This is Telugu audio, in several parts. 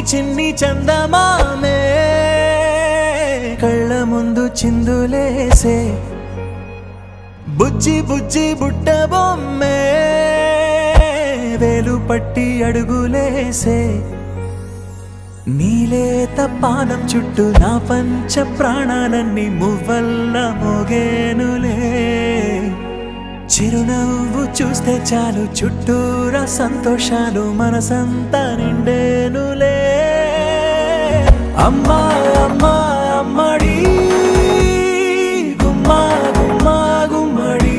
చిన్ని చందమామే కళ్ళ ముందు చిందులేసే బుజ్జి బుజ్జి బుట్ట బొమ్మే వేలు పట్టి అడుగులేసే నీలేత పానం చుట్టూ నా పంచ ప్రాణాలన్నీ మువ్వల్ల మోగేనులే చిరునవ్వు చూస్తే చాలు చుట్టూరా సంతోషాలు మనసంతా నిండేనులే అమ్మా అమ్మా అమ్మడి గుమ్మా గుమ్మా గుమ్మడి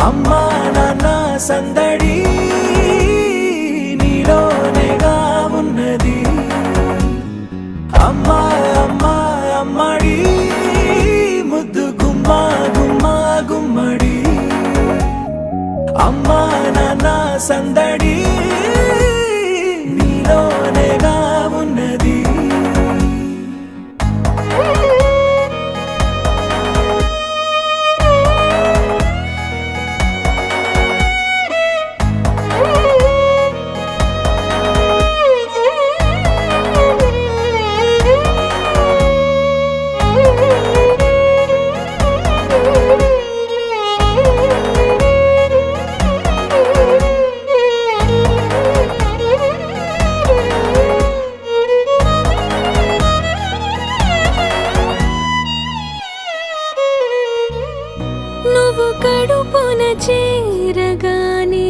అమ్మా నాన్న సందడి నీలోనేగా ఉన్నది అమ్మా అమ్మా అమ్మడి ముద్దు గుమ్మా గుమ్మా గుమ్మడి అమ్మా నాన్న సందడి నీలోనేగా ఉన్నది నువ్వు కడుపున చేరగానే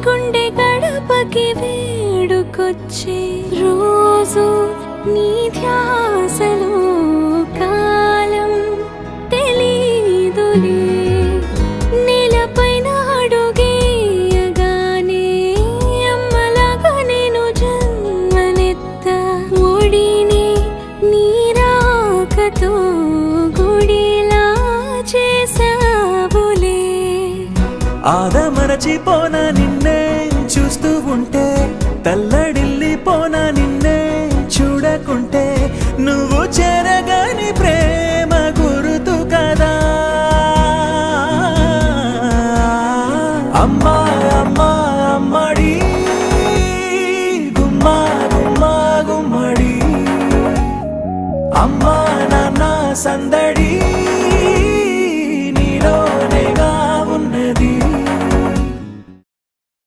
గుండె గడపకి వేడుకొచ్చే రోజు నీ ధ్యాసలో కాలం తెలీదులే నేలపైన అడుగేయగానే అమ్మలాగా నేను జన్మనెత్త ఒడిని నీ రాకతో గుడిలా చేసావులే ఆదమరచిపోన నిన్నే చూస్తూ ఉంటే తల్లడిల్లిపోన నిన్నే చూడకుంటే నువ్వు చెరగని ప్రేమ గురుతు కదా అమ్మా అమ్మా అమ్మడి గుమ్మా గుమ్మా గుమ్మడి అమ్మా నాన్న సందడి